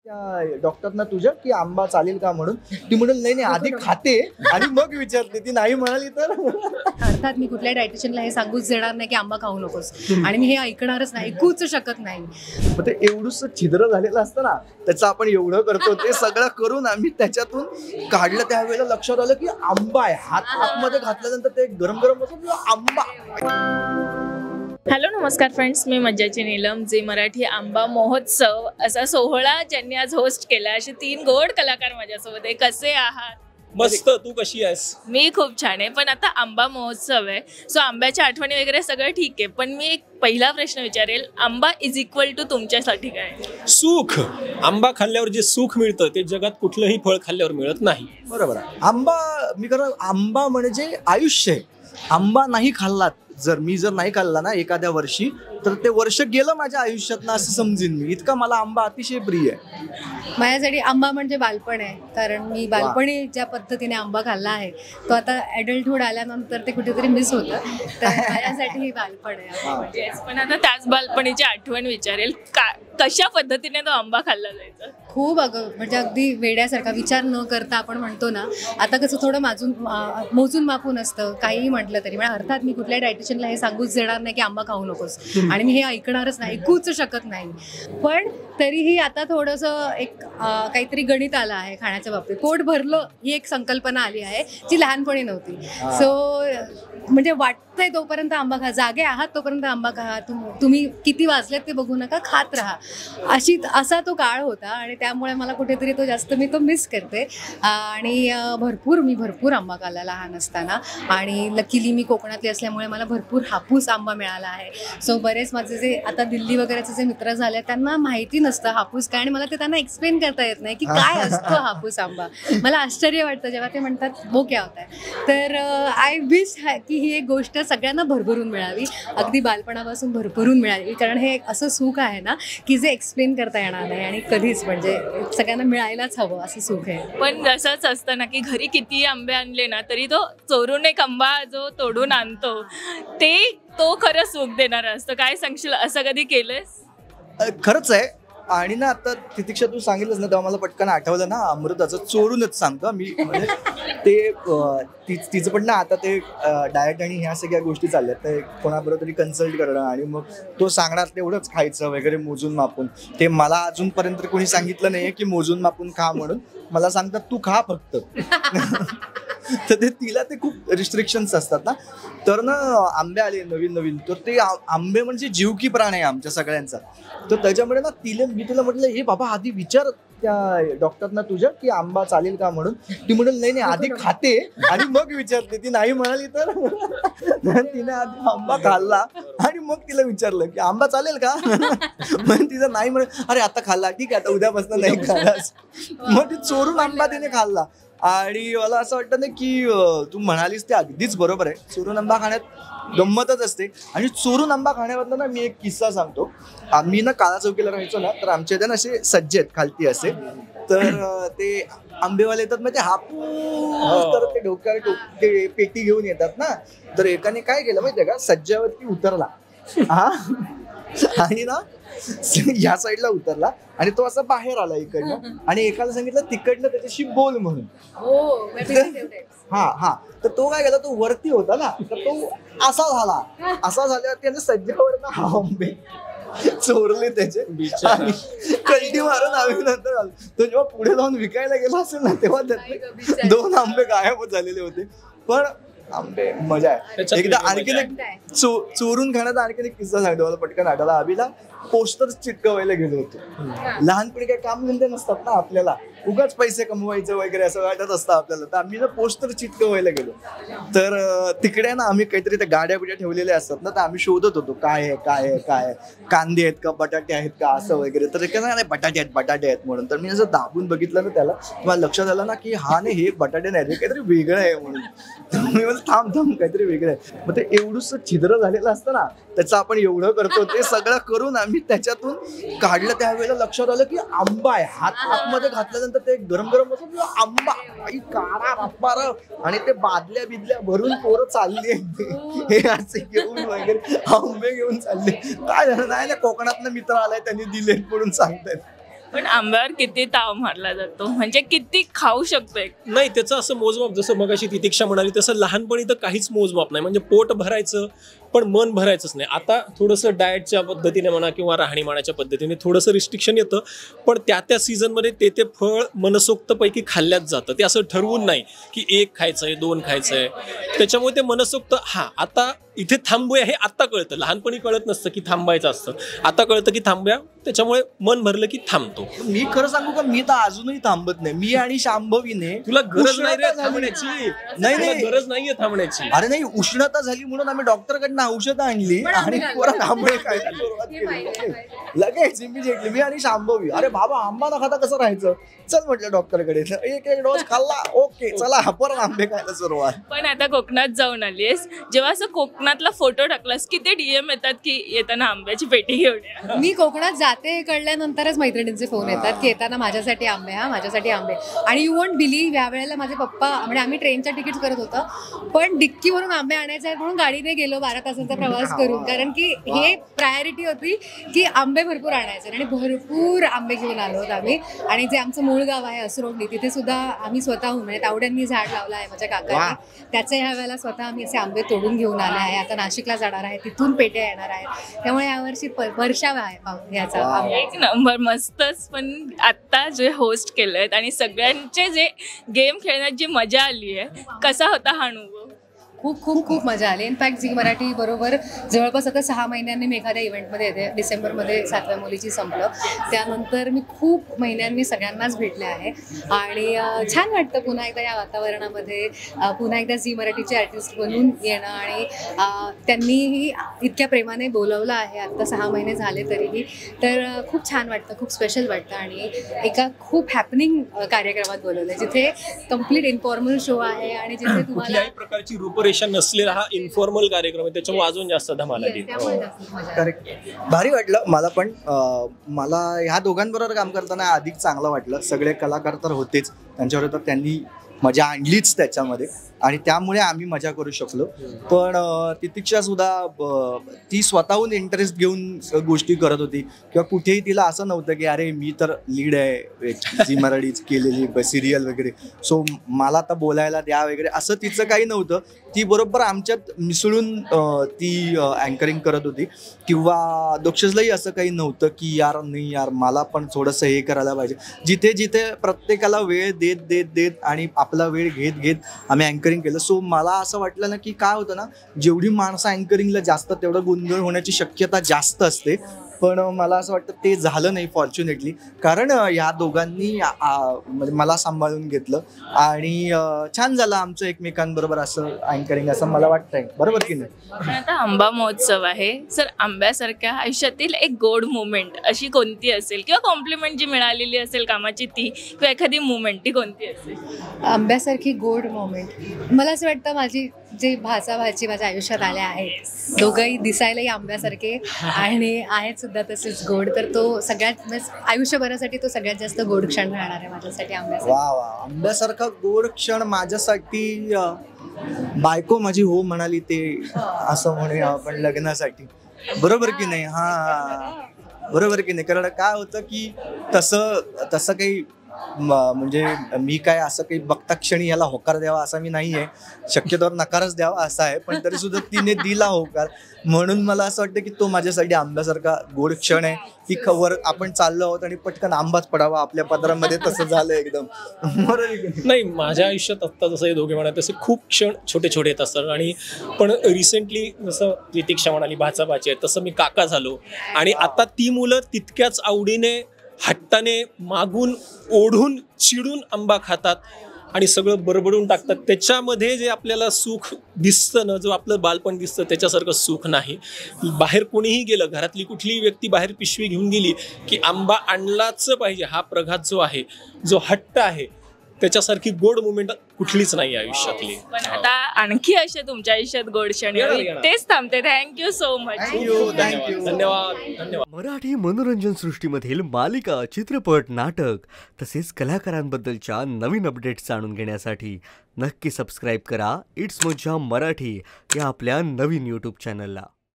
त्या डॉक्टरना तुझ्या की आंबा चालेल का म्हणून ती म्हणून नाही आधी खाते आणि मग विचारते. ती नाही म्हणाली तर अर्थात मी कुठल्या डायटिशियनला हे सांगूच देणार नाही की आंबा खाऊ नकोस आणि मी हे ऐकणारच नाही, ऐकूच शकत नाही. मग ते एवढंसं छिद्र झालेलं असतं ना, त्याचं आपण एवढं करतो ते सगळं करून आम्ही त्याच्यातून काढलं. त्यावेळेला लक्षात आलं की आंबा आहे. हातमध्ये घातल्यानंतर ते गरम गरम होतं आंबा. हॅलो नमस्कार फ्रेंड्स, मी मज्जाची नीलम. झी मराठी आंबा महोत्सव असा सोहळा ज्यांनी आज होस्ट केला, असे 3 गोड कलाकार माझ्यासोबत आहे. कसे आहात? मस्त. तू कशी आहेस? मी खूप छान आहे. पण आता आंबा महोत्सव आहे, सो आंब्याच्या आठवणी वगैरे सगळं ठीक आहे, पण मी एक पहिला प्रश्न विचारेल. आंबा इज इक्वल टू तुमच्यासाठी काय? सुख. आंबा खाल्ल्यावर जे सुख मिळतं ते जगात कुठलंही फळ खाल्ल्यावर मिळत नाही. बरोबर आहे. आंबा म्हणजे आयुष्य आहे. आंबा नाही खाल्लात, जर नाही खाल्ला ना एखाद्या वर्षी, तर ते वर्ष गेलं माझ्या आयुष्यातनं असं समजेन मी. इतका मला आंबा अतिशय प्रिय आहे. माझ्यासाठी आंबा म्हणजे बालपण आहे, कारण मी बालपणी ज्या पद्धतीने आंबा खाल्ला आहे तो आता ॲडल्टहूड आल्यानंतर ते कुठेतरी मिस होतं. तर माझ्यासाठी हे बालपण आहे. पण आता त्याच बालपणीची आठवण विचारेल. कशा पद्धतीने तो आंबा खाल्ला जायचा? खूप म्हणजे अगदी वेड्यासारखा विचार न करता आपण म्हणतो ना, आता कसं थोडं मोजून मापून असतं काहीही म्हटलं तरी. म्हणजे अर्थात मी कुठल्या डायटिशियनला हे सांगूच देणार नाही की आंबा खाऊ नकोस आणि मी हे ऐकणारच नाही, ऐकूच शकत नाही. पण तरीही आता थोडंसं एक काहीतरी गणित आलं आहे खाण्याच्या बाबतीत. पोट भरलं ही एक संकल्पना आली आहे जी लहानपणी नव्हती. सो म्हणजे वाटतंय तोपर्यंत आंबा खा, जागे आहात तोपर्यंत आंबा खा, तुम्ही किती वाजलेत ते बघू नका, खात राहा. असा तो काळ होता आणि त्यामुळे मला कुठेतरी मी तो मिस करते. आणि मी भरपूर आंबा खाल्ला लहान असताना. आणि लकीली मी कोकणातली असल्यामुळे मला भरपूर हापूस आंबा मिळाला आहे. सो बरेच माझे जे आता दिल्ली वगैरेचे जे मित्र झाले त्यांना माहिती नसतं हापूस काय, आणि मला ते त्यांना एक्सप्लेन करता येत नाही की काय असतो हापूस आंबा. मला आश्चर्य वाटतं जेव्हा ते म्हणतात वो क्या होता है. तर आय विश की ही एक गोष्ट सगळ्यांना भरभरून मिळावी, अगदी बालपणापासून भरभरून मिळावी, कारण हे एक असं सुख आहे ना की जे एक्सप्लेन करता येणार नाही आणि कधीच म्हणजे सगळ्यांना मिळायलाच हवं असं सुख आहे. पण जसंच असतं ना की घरी किती आंबे आणले ना तरी तो चोरून एक आंबा जो तोडून आणतो तो खरं सुख देणार असतं. काय सांगशील, असं कधी केलंस? खरंच आहे. आणि ना आता तितिक्षा तू सांगितलंस ना तेव्हा मला पटकन आठवलं ना अमृताचं. चोरूनच सांगतो मी. म्हणजे ते तिचं पण ना आता ते डाएट आणि ह्या सगळ्या गोष्टी चालल्यात. तर कोणाबरोबर तरी कन्सल्ट करणं आणि मग तो सांगणार तेवढंच खायचं वगैरे मोजून मापून. ते मला अजूनपर्यंत कोणी सांगितलं नाही की मोजून मापून खा म्हणून. मला सांगतात तू खा फक्त. तर तिला ते खूप रिस्ट्रिक्शन्स असतात ना. तर ना आंबे आले नवीन, तर ते आंबे म्हणजे जीव की प्राण आहे आमच्या सगळ्यांचा. तर त्याच्यामुळे ना मी तुला म्हटलं हे बाबा आधी विचार त्या डॉक्टरना तुझ्या की आंबा चालेल का म्हणून. ती म्हणून नाही आधी खाते आणि मग विचारते. ती नाही म्हणाली तर तिने आधी आंबा खाल्ला आणि मग तिला विचारलं की आंबा चालेल का. मग तिचं नाही म्हणत, अरे आता खाल्ला ठीक आहे, आता उद्यापासून नाही खाल्ला. मग ती चोरून आंबा तिने खाल्ला. आणि मला असं वाटतं ना की तू म्हणालीस ते अगदीच बरोबर आहे. चोरून आंबा खाण्यात गंमतच असते. आणि चोरून आंबा खाण्याबद्दल ना मी एक किस्सा सांगतो. आम्ही ना काळा चौकीला राहायचो ना, तर आमच्या इथे ना असे सज्जे आहेत खालती असे. तर ते आंबेवाले येतात म्हणजे हापूस, तर ते डोक्यावर पेटी घेऊन येतात ना. तर एकाने काय केलं माहितीये का, सज्ज्यावरती उतरला आणि ना या साईडला उतरला आणि तो असा बाहेर आला इकडनं. आणि एकाला सांगितलं तिकडनं त्याच्याशी बोल म्हणून. हा तर तो काय केला, तो वरती होता ना, तर तो असा झाल्यावर त्याने सज्जावर आंबे चोरले त्याचे आणि कल्टी मारून आम्ही नंतर आलो. तो जेव्हा पुढे जाऊन विकायला गेला असेल ना तेव्हा त्यातले 2 आंबे गायब झालेले होते. पण आंबे मजा आहे. एकदा आणखीन एक चोरून खाण्याचा आणखीन एक किस्सा सांगतो मला पटकन आठवला. आम्हीला पोस्टर चिटकवायला गेलो होतो. लहानपणी काही काम धंदे नसतात ना आपल्याला, उगाच पैसे कमवायचे वगैरे असं वाटत असतं आपल्याला. तर आम्ही ना पोस्टर चिटकवायला गेलो. तर तिकडे ना आम्ही काहीतरी त्या गाड्या बिड्या ठेवलेल्या असतात ना, तर आम्ही शोधत होतो काय आहे, कांदे आहेत का, बटाटे आहेत का, असं वगैरे. तर नाही बटाटे आहेत म्हणून. तर मी असं दाबून बघितलं ना त्याला, मला लक्षात आलं ना की हा नाही हे बटाटे नाही, काहीतरी वेगळं आहे म्हणून. मी म्हणलं थांब काहीतरी वेगळं आहे. मग ते एवढंसं छिद्र झालेलं असतं ना, त्याचं आपण एवढं करतो ते सगळं करून आम्ही त्याच्यातून काढलं. त्यावेळेला लक्षात आलं की आंबा आहे. हातमध्ये घातल्यानंतर ते गरम गरम होतं आंबा. काळा रप्पार. आणि ते बादल्या बिदल्या भरून पोरं चालली हे असे घेऊन वगैरे आंबे घेऊन चालले. काय झालं नाही, कोकणातनं मित्र आलाय त्यांनी दिले म्हणून सांगतायत. पण आंब्यावर किती ताव मारला जातो, म्हणजे किती खाऊ शकतो एक. नाही, त्याचं असं मोजमाप, जसं मगाशी तितिक्षा म्हणाली तसं लहानपणी तर काहीच मोजमाप नाही. म्हणजे पोट भरायचं पण मन भरायचंच नाही. आता थोडंसं डाएटच्या पद्धतीने म्हणा किंवा राहणीमानाच्या पद्धतीने थोडंसं रिस्ट्रिक्शन येतं, पण त्या सीझनमध्ये ते फळ मनसोक्तपैकी खाल्ल्याच जातं. ते असं ठरवून नाही की 1 खायचंय 2 खायचंय. त्याच्यामुळे ते मनसोक्त आता इथे थांबूया हे आता कळतं. लहानपणी कळत नसतं की थांबायचं असतं, आता कळतं की थांबूया. त्याच्यामुळे मन भरलं की थांबतो. मी खरं सांगू का, मी तर अजूनही थांबत नाही. मी आणि शांभवीने तुला गरज नाही रे उष्णता झाली. थांबण्याची. नाही गरज नाहीये थांबण्याची. अरे नाही, उष्णता झाली म्हणून आम्ही डॉक्टरकडनं औषधं आणली आणि परत आंबे खायला सुरुवात केली. लगेच इमिजिएटली मी आणि शांभवी, अरे बाबा आंबा न खाता कसं राहायचं, चल म्हटलं डॉक्टरकडे. 1 डोस खाल्ला, ओके चला परत आंबे खायला सुरुवात. पण आता कोकणात जाऊन आलीस, जेव्हा असं कोकणातला फोटो टाकलास किती DM येतात की येताना आंब्याची पेटी घेऊन या. मी कोकणात जाते कळल्यानंतरच मैत्रिणींचे फोन येतात की येताना माझ्यासाठी आंबे, माझ्यासाठी आंबे. आणि यू वोंट बिलीव्ह, यावेळेला माझे पप्पा, म्हणजे आम्ही ट्रेनच्या तिकीट करत होतो पण डिक्की भरून आंबे आणायचे आहेत म्हणून गाडीने गेलो 12 तासांचा प्रवास करून, कारण की हे प्रायोरिटी होती की आंबे भरपूर आणायचे. आणि भरपूर आंबे घेऊन आलो होतो आम्ही. आणि जे आमचं मूळ गाव आहे असरोडणी, तिथे सुद्धा आम्ही स्वतःहून, म्हणजे तावड्यांनी झाड लावलं आहे माझ्या काकांनी, त्याचे ह्या वेळेला स्वतः आम्ही असे आंबे तोडून घेऊन आले आहे. आता नाशिकला जाणार आहे, तिथून पेट्या येणार आहेत. त्यामुळे यावर्षी वर्षाव आहे याचा. एक नंबर, मस्तच. पण आता जे होस्ट केलेत आणि सगळ्यांचे जे गेम खेळण्यात जी मजा आली आहे, कसा होता हा अनुभव? खूप खूप खूप मजा आली. इनफॅक्ट झी मराठी बरोबर जवळपास आता 6 महिन्यांनी मी एखाद्या इव्हेंटमध्ये येते. डिसेंबरमध्ये 7व्या मुलीची संपलं, त्यानंतर मी खूप महिन्यांनी सगळ्यांनाच भेटले आहे. आणि छान वाटतं पुन्हा एकदा या वातावरणामध्ये पुन्हा एकदा झी मराठीचे आर्टिस्ट बनून येणं. आणि त्यांनीही इतक्या प्रेमाने बोलवलं आहे आत्ता 6 महिने झाले तरीही, तर खूप छान वाटतं, खूप स्पेशल वाटतं. आणि एका खूप हॅपनिंग कार्यक्रमात बोलवलं आहे, जिथे कम्प्लीट इन्फॉर्मल शो आहे आणि जिथे तुम्हाला कुठल्याही प्रकारची रूपरेषा नसलेला हा इन्फॉर्मल कार्यक्रम आहे. त्याच्यामुळे अजून जास्त धमाल आली. करेक्ट, भारी वाटलं मला. पण मला ह्या दोघांबरोबर काम करताना अधिक चांगलं वाटलं. सगळे कलाकार तर होतेच, त्यांच्याबरोबर त्यांनी मजा आणलीच त्याच्यामध्ये आणि त्यामुळे आम्ही मजा करू शकलो. पण तितिक्षा सुद्धा ती स्वतःहून इंटरेस्ट घेऊन गोष्टी करत होती किंवा कुठेही तिला असं नव्हतं की अरे मी तर लीड आहे झी मराठीच केलेली सिरियल वगैरे, सो मला आता बोलायला द्या वगैरे, असं तिचं काही नव्हतं. ती बरोबर आमच्यात मिसळून ती अँकरिंग करत होती. किंवा दोक्षसलाही असं काही नव्हतं की यार नाही यार मला पण थोडंसं हे करायला पाहिजे. जिथे जिथे प्रत्येकाला वेळ देत देत देत आणि आपला वेळ घेत घेत आम्ही अँकरिंग केलं. सो मला असं वाटलं ना की काय होतं ना, जेवढी माणसं अँकरिंगला जास्त तेवढं गोंधळ होण्याची शक्यता जास्त असते. पण मला असं वाटतं ते झालं नाही फॉर्च्युनेटली, कारण या दोघांनी म्हणजे मला सांभाळून घेतलं आणि छान झालं आमचं एकमेकांबरोबर असं अँकरिंग, असं मला वाटतंय. बरोबर की नाही? पण आता आंबा महोत्सव आहे सर, आंब्यासारख्या आयुष्यातील एक गोड मुमेंट अशी कोणती असेल, किंवा कॉम्प्लिमेंट जी मिळालेली असेल कामाची ती, किंवा एखादी मुमेंट ती कोणती असेल? आंब्यासारखी गोड मोमेंट मला असं वाटतं, माझी जे भाची माझ्या आयुष्यात आल्या आहेत, दोघंही दिसायलाही आंब्यासारखे आणि आहेत सुद्धा तसेच गोड, तर तो सगळ्यात आयुष्यभरासाठी तो सगळ्यात जास्त गोड क्षण राहणार आहे माझ्यासाठी आंब्यासारखा. वा वा, आंब्यासारखा गोड क्षण माझ्यासाठी बायको माझी हो म्हणाली ते असं म्हणे आपण लग्नासाठी. बरोबर की नाही? हा बरोबर की नाही? कारण काय होतं की तसं काही म्हणजे मी काय असं काही बघता क्षणी याला होकार द्यावा असा मी नाही आहे, शक्यतोवर नकारच द्यावा असा आहे. पण तरी सुद्धा तिने दिला होकार, म्हणून मला असं वाटतं की तो माझ्यासाठी आंब्यासारखा गोड क्षण आहे की वर आपण चाललो आहोत आणि पटकन आंबाच पडावा आपल्या पदरामध्ये, तसं झालं एकदम. नाही, माझ्या आयुष्यात आत्ता जसं हे दोघे म्हणाले तसे खूप क्षण छोटे छोटे येत असतात. आणि पण रिसेंटली जसं तितिक्षा म्हणाली भाची आहे, तसं मी काका झालो. आणि आता ती मुलं तितक्याच आवडीने हट्टाने मागून ओढून चिडून आंबा खातात आणि सगळं बडबडून टाकतात. त्याच्यामध्ये जे आपल्याला सुख दिसतं ना, जो आपलं बालपण दिसतं, त्याच्यासारखं सुख नाही. बाहेर कोणीही गेलं, घरातली कुठलीही व्यक्ती बाहेर पिशवी घेऊन गेली की आंबा आणलाच पाहिजे, हा प्रघात जो आहे, जो हट्ट आहे, त्याच्यासारखी गोड मुमेंट कुठलीच नाही आयुष्यातली. पण आता आणखी असे तुमच्या आयुष्यात गोड क्षण, तेच थांबते. Thank you so much. धन्यवाद. मराठी मनोरंजन सृष्टीमधील मालिका, चित्रपट, नाटक तसेच कलाकारांबद्दलच्या नवीन अपडेट्स जाणून घेण्यासाठी नक्की सबस्क्राईब करा इट्स मज्जा मराठी या आपल्या नवीन यूट्यूब चॅनलला.